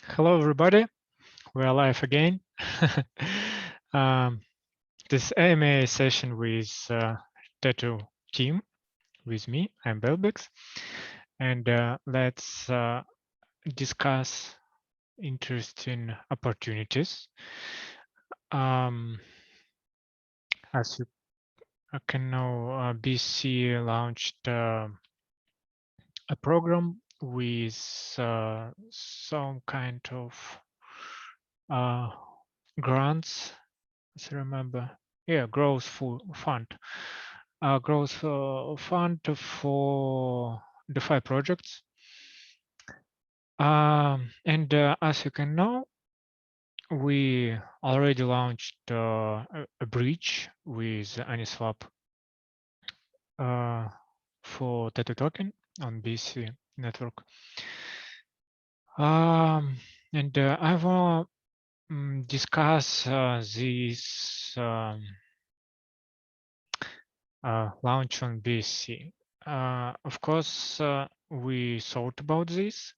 Hello, everybody. We're live again. um, this AMA session with Tattoo team with me. I'm Belbix, and let's discuss interesting opportunities. Um, as you can know, BC launched a program with some kind of uh, grants, as I remember. Yeah, fund. Growth fund for DeFi projects. And as you can know, we already launched a bridge with Aniswap for Tether token on BC network. And I will discuss this launch on BSC. Of course, we thought about this.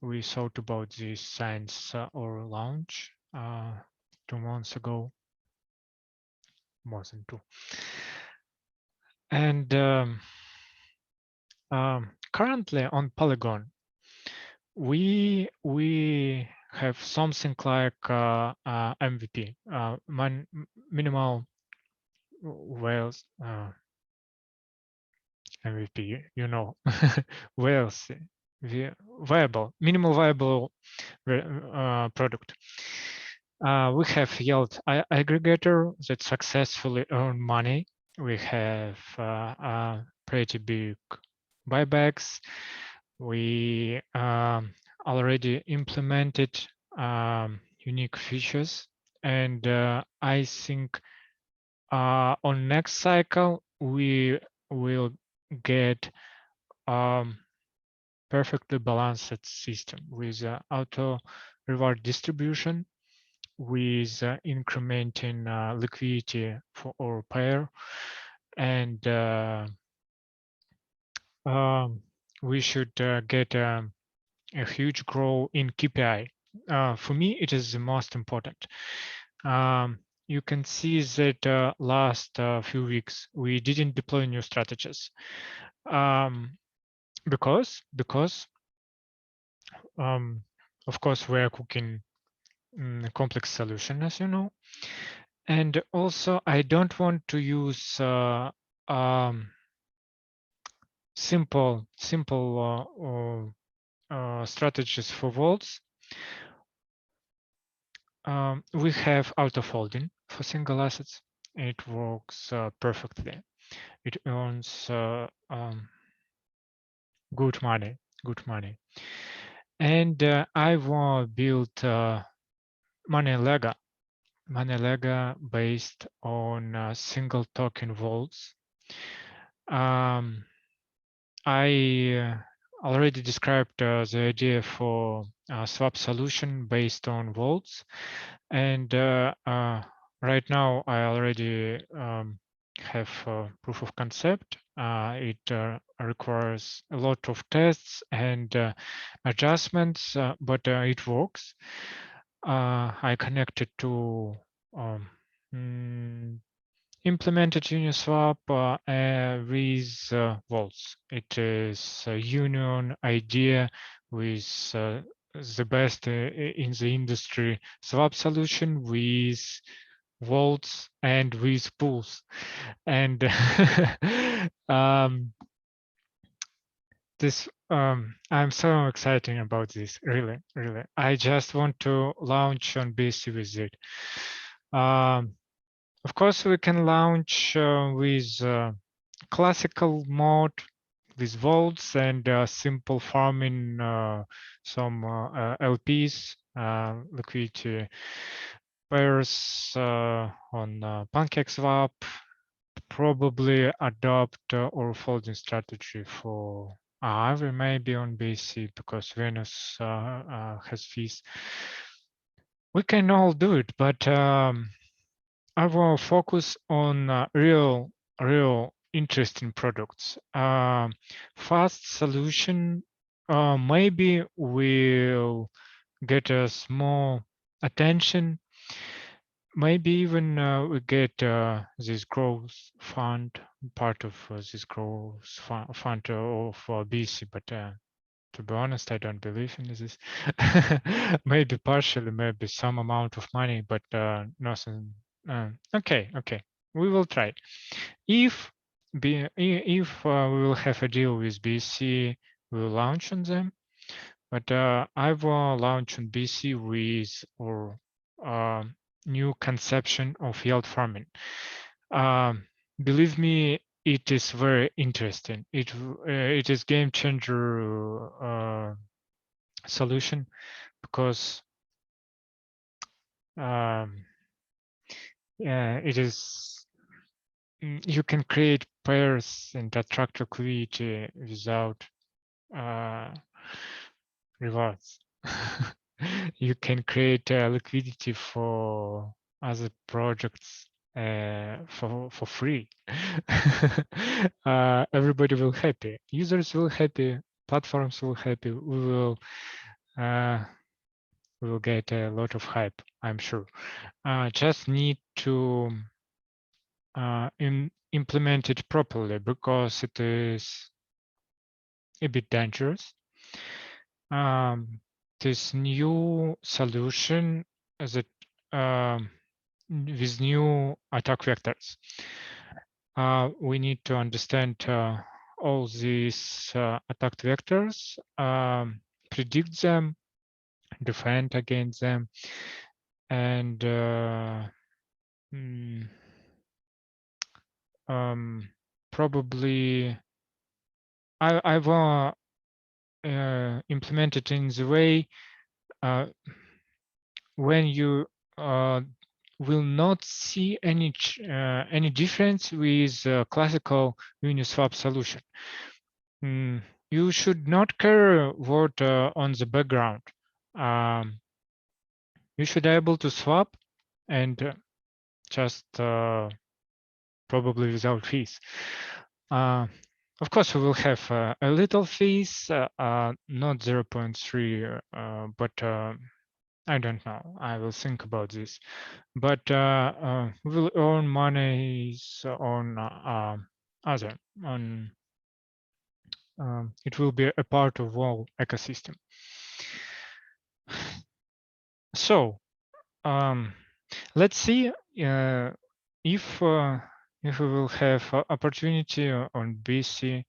We thought about this since our launch 2 months ago, more than two. And currently on Polygon, we have something like MVP, minimal whales MVP, you know, whales viable, minimal viable product. We have yield aggregator that successfully earned money. We have pretty big buybacks. We already implemented unique features, and I think on next cycle we will get perfectly balanced system with auto reward distribution, with incrementing liquidity for our pair, and we should get a huge growth in KPI. For me, it is the most important. You can see that last few weeks we didn't deploy new strategies because of course we are cooking a complex solution, as you know, and also I don't want to use simple strategies for vaults. We have auto folding for single assets. It works perfectly. It earns good money, And I will build Money Lega based on single token vaults. I already described the idea for a swap solution based on vaults, and right now I already have proof of concept. It requires a lot of tests and adjustments, but it works. I connected to implemented Uniswap with vaults. It is a union idea with the best in the industry swap solution with vaults and with pools. And I'm so excited about this, really. I just want to launch on BSC with it. Of course, we can launch with classical mode with vaults and simple farming some LPs, liquidity pairs on PancakeSwap, probably adopt or folding strategy for Aave maybe on BSC because Venus has fees. We can all do it, but I will focus on real interesting products. Fast solution maybe will get us more attention. Maybe even we get this growth fund, part of this growth fund of BC, but to be honest, I don't believe in this. Maybe partially, maybe some amount of money, but nothing. Okay, okay, we will try. If we will have a deal with BC, we will launch on them. But I will launch on BC with or new conception of yield farming. Um, Believe me, it is very interesting. It is game changer solution because it is you can create pairs and attract liquidity without rewards. You can create liquidity for other projects for free. Everybody will happy. Users will happy. Platforms will happy. We will get a lot of hype, I'm sure. Just need to implement it properly because it is a bit dangerous. This new solution that with new attack vectors, we need to understand all these attack vectors, predict them, defend against them, and probably I will implement it in the way when you will not see any difference with classical Uniswap solution. You should not care what on the background. You should be able to swap and just probably without fees. Of course, we will have a little fees, not 0.3, but I don't know. I will think about this. But we'll earn monies on other. On it will be a part of all ecosystem. So let's see if we will have opportunity on BC.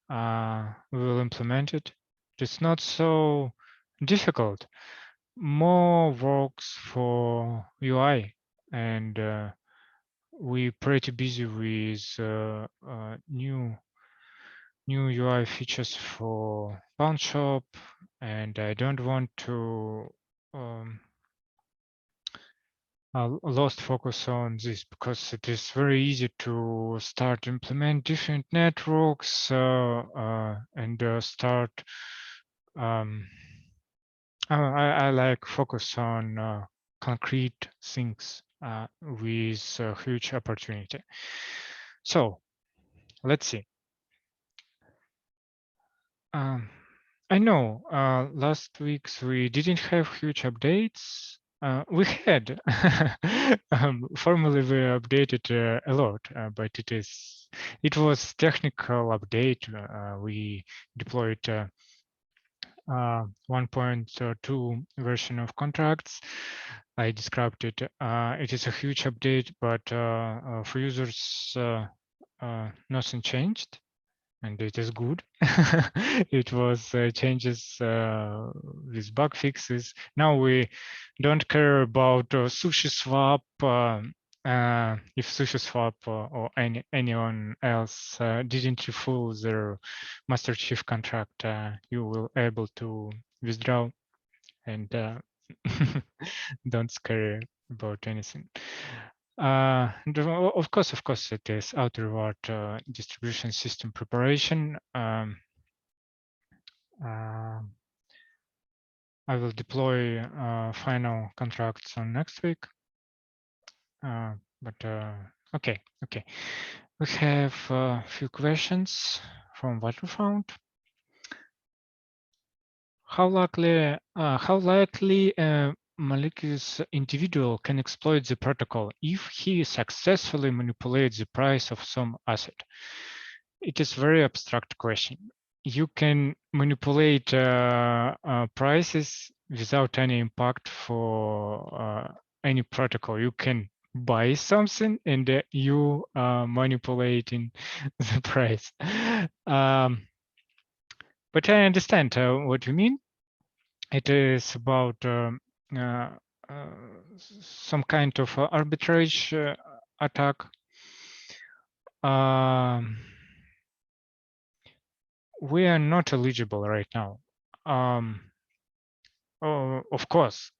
We will implement it. It's not so difficult. More works for UI, and we're pretty busy with new UI features for PawnShop, and I don't want to lost focus on this because it is very easy to start implement different networks and start. I like focus on concrete things with a huge opportunity. So let's see. I know last weeks we didn't have huge updates. We had formally we updated a lot, but it was technical update. We deployed 1.2 version of contracts. I described it. It is a huge update, but for users, nothing changed. And it is good. It was changes with bug fixes. Now we don't care about SushiSwap. If SushiSwap or anyone else didn't refill their master chief contract, you will able to withdraw and don't scare about anything. Of course, it is auto reward distribution system preparation. I will deploy final contracts on next week. Okay. We have a few questions from what we found. How likely a malicious individual can exploit the protocol if he successfully manipulates the price of some asset? It is very abstract question. You can manipulate prices without any impact for any protocol. You can buy something and you are manipulating the price. But I understand what you mean. It is about uh, uh, some kind of arbitrage attack. We are not eligible right now. Oh, of course.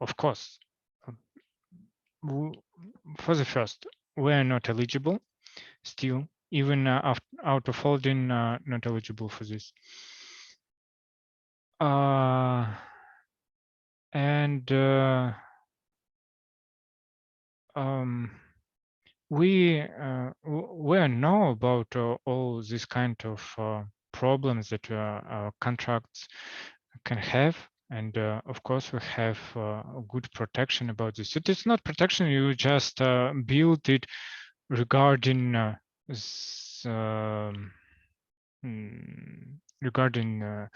For the first, we are not eligible still, even out of holding, not eligible for this. And we know about all these kind of problems that our contracts can have, and of course we have good protection about this. It is not protection; you just build it regarding regarding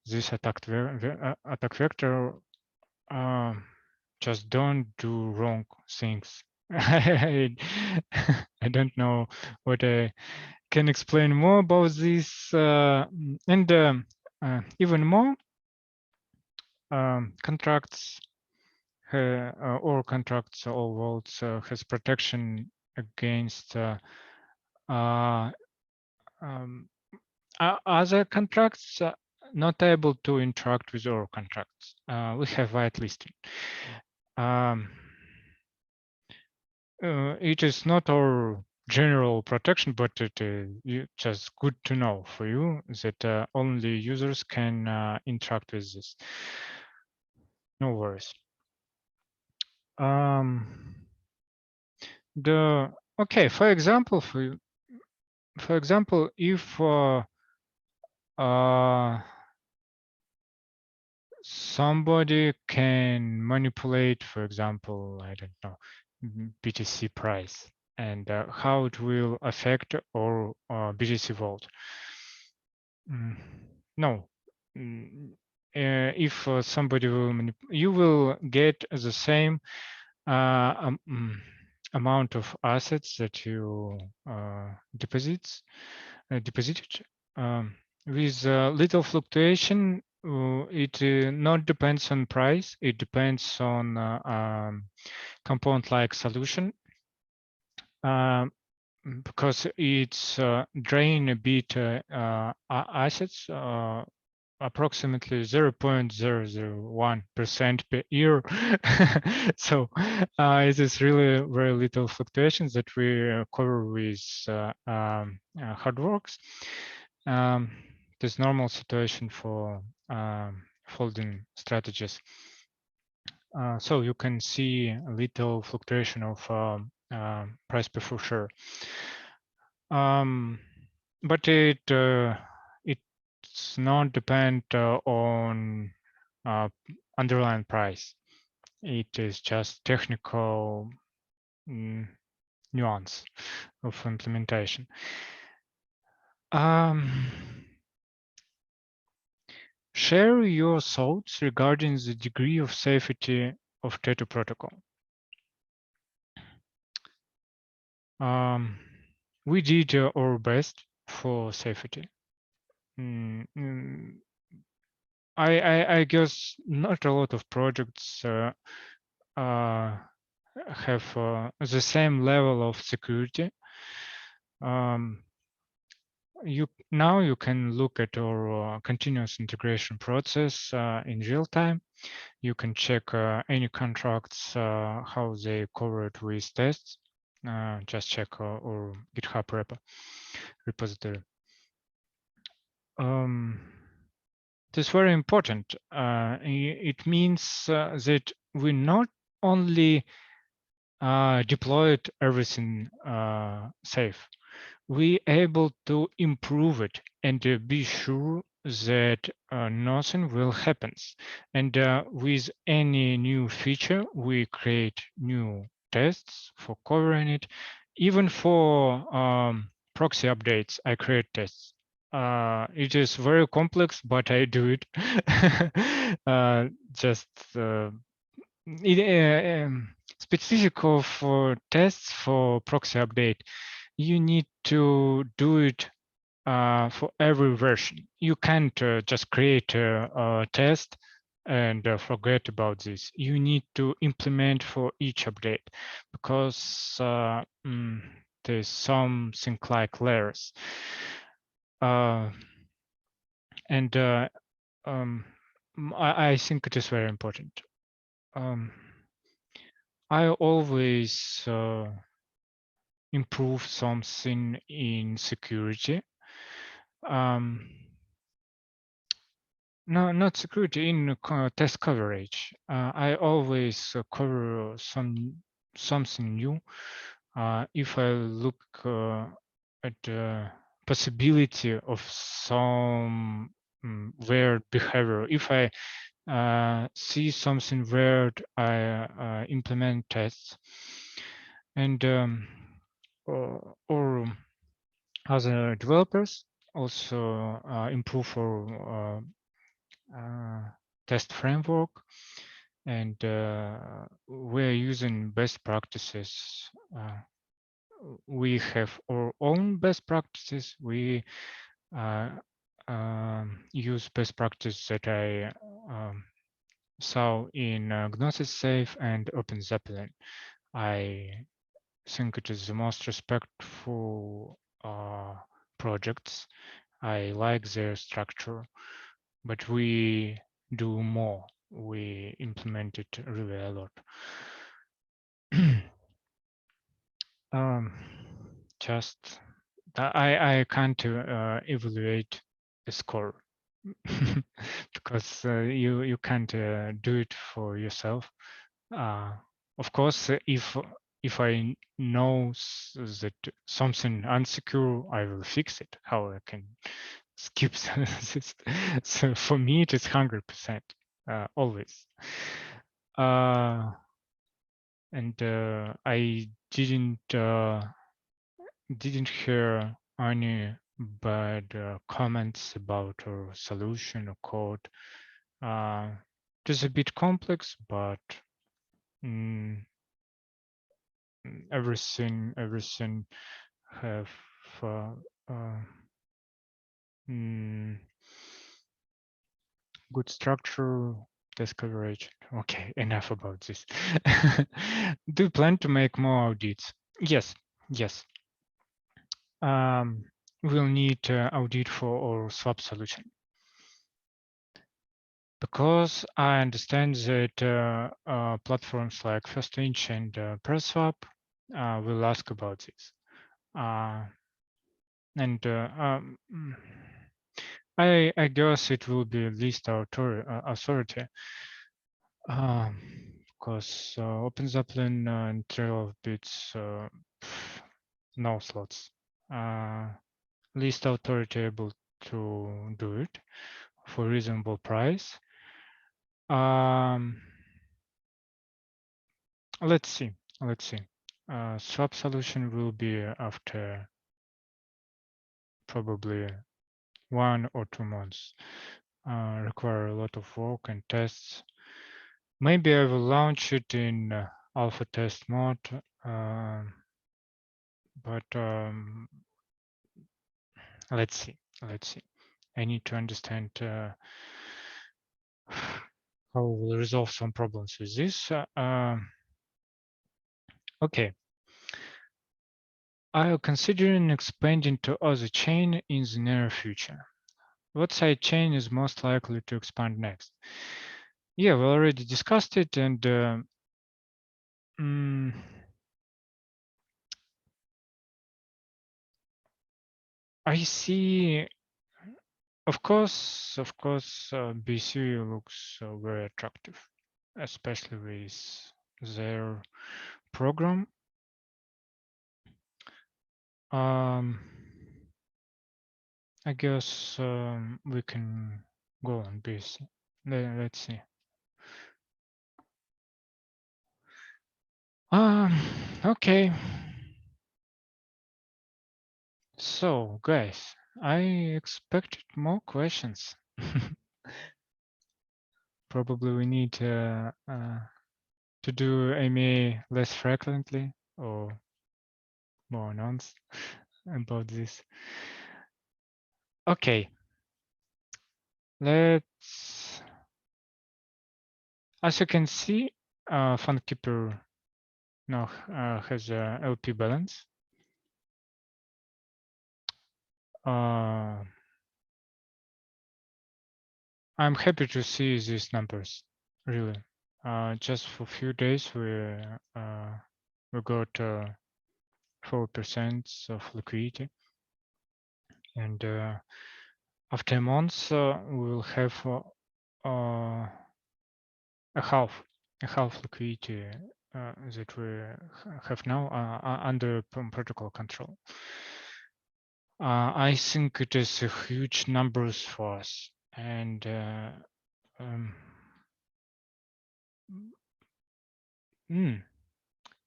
this attack vector. Just don't do wrong things. I don't know what I can explain more about this, and even more contracts or contracts or vaults has protection against other contracts not able to interact with our contracts. We have whitelisting. It is not our general protection, but it is just good to know for you that only users can interact with this. No worries. Okay, for example, if somebody can manipulate, for example, I don't know, BTC price and how it will affect our BTC vault. No. If somebody will, you will get the same amount of assets that you deposited with little fluctuation. It not depends on price. It depends on component-like solution. Because it's drain a bit assets, approximately 0.001% per year. So it is really very little fluctuations that we cover with hard works. This normal situation for folding strategies. So you can see a little fluctuation of price per full share. But it's not depend on underlying price. It is just technical nuance of implementation. Share your thoughts regarding the degree of safety of Tetu protocol. We did our best for safety. I guess not a lot of projects have the same level of security. Now you can look at our continuous integration process in real time. You can check any contracts, how they covered with tests. Just check our GitHub repository. This is very important. It means that we not only deployed everything safe, we able to improve it and be sure that nothing will happen. And with any new feature, we create new tests for covering it. Even for proxy updates, I create tests. It is very complex, but I do it. Just specific of tests for proxy update. You need to do it for every version. You can't just create a test and forget about this. You need to implement for each update because there's something like layers. And I think it is very important. I always improve something in security. No, not security, in test coverage. I always cover something new. If I look at the possibility of some weird behavior, if I see something weird, I implement tests. And or other developers also improve our test framework, and we're using best practices. We have our own best practices. We use best practices that I saw in Gnosis Safe and OpenZeppelin. I think it is the most respectful projects. I like their structure, but we do more. We implement it really a lot. Just I can't evaluate the score because you can't do it for yourself. Of course, if I know that something unsecure, I will fix it. How I can skip this? So for me, it is 100% always. And I didn't hear any bad comments about our solution or code. It is a bit complex, but everything have good structure, test coverage. Okay, enough about this. Do you plan to make more audits? Yes, yes. We'll need audit for our swap solution. Because I understand that platforms like FirstInch and PressSwap will ask about this. And I guess it will be least authority because OpenZeppelin and Trail of Bits, no slots. Least authority able to do it for reasonable price. Let's see. Swap solution will be after probably 1 or 2 months. Require a lot of work and tests. Maybe I will launch it in alpha test mode, but let's see. I need to understand how we'll resolve some problems with this. Okay. I am considering expanding to other chain in the near future. What side chain is most likely to expand next? Yeah, we already discussed it, and I see. Of course, BC looks very attractive, especially with their program. I guess we can go on BSc. Let's see. Okay. So, guys, I expected more questions. Probably we need to do AMA less frequently or more announced about this. Okay, let's, as you can see, FundKeeper now has a LP balance. I'm happy to see these numbers, really. Just for a few days, we got 4% of liquidity, and after months, we'll have a half liquidity that we have now under protocol control. I think it is a huge numbers for us, and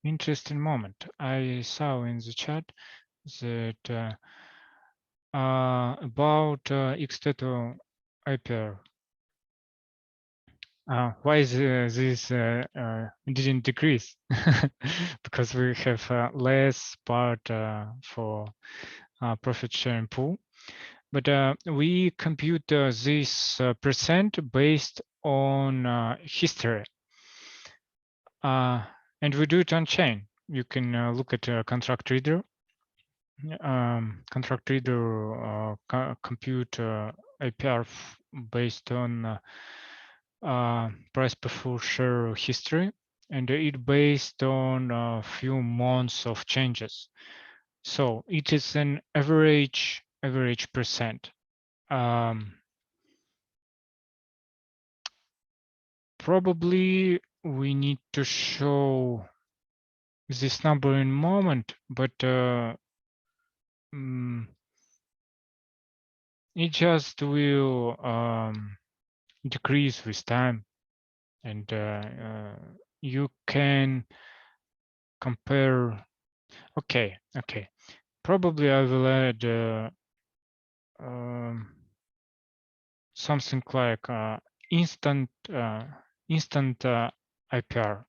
interesting moment. I saw in the chat that about Xteto IPR. Why is this didn't decrease? Because we have less part for profit sharing pool. But we compute this percent based on history. And we do it on chain. You can look at contract reader. Contract reader compute APR based on price per full share history, and it based on a few months of changes. So it is an average percent. Probably we need to show this number in moment, but it just will decrease with time, and you can compare. Okay. Probably I will add something like instant IPR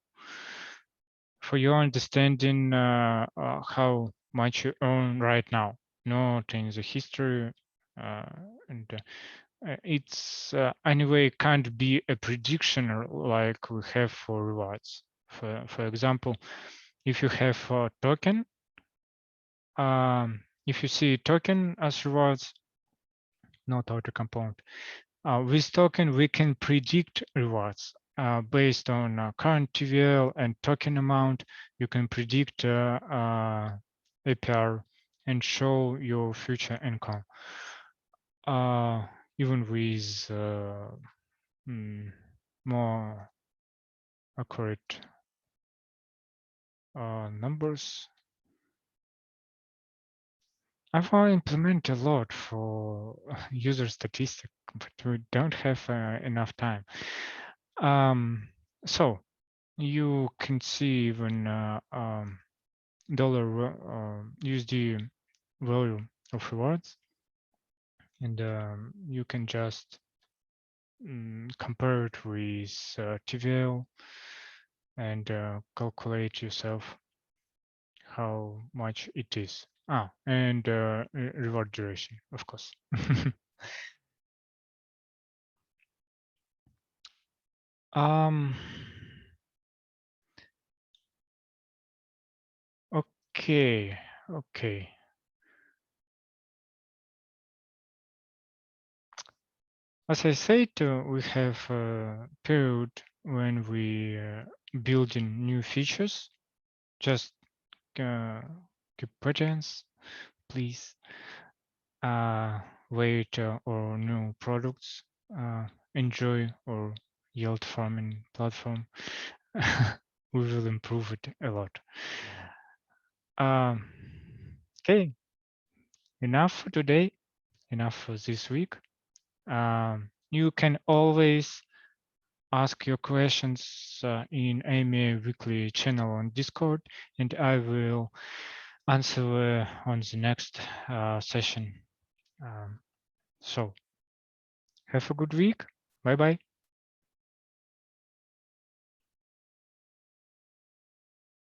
for your understanding how much you earn right now, not in the history, and it's anyway can't be a prediction like we have for rewards. For example, if you have a token, if you see token as rewards, not auto component, with token we can predict rewards based on current TVL and token amount. You can predict APR and show your future income, even with more accurate numbers. I want to implement a lot for user statistics, but we don't have enough time. So you can see even dollar USD value of rewards, and you can just compare it with TVL and calculate yourself how much it is. And reward duration, of course. Okay. As I said, we have a period when we building new features. Just keep patience, please. Wait or new products. Enjoy our yield farming platform. We will improve it a lot. Okay, enough for today. enough for this week. You can always ask your questions in AMA weekly channel on Discord, and I will answer on the next session. So have a good week. Bye bye.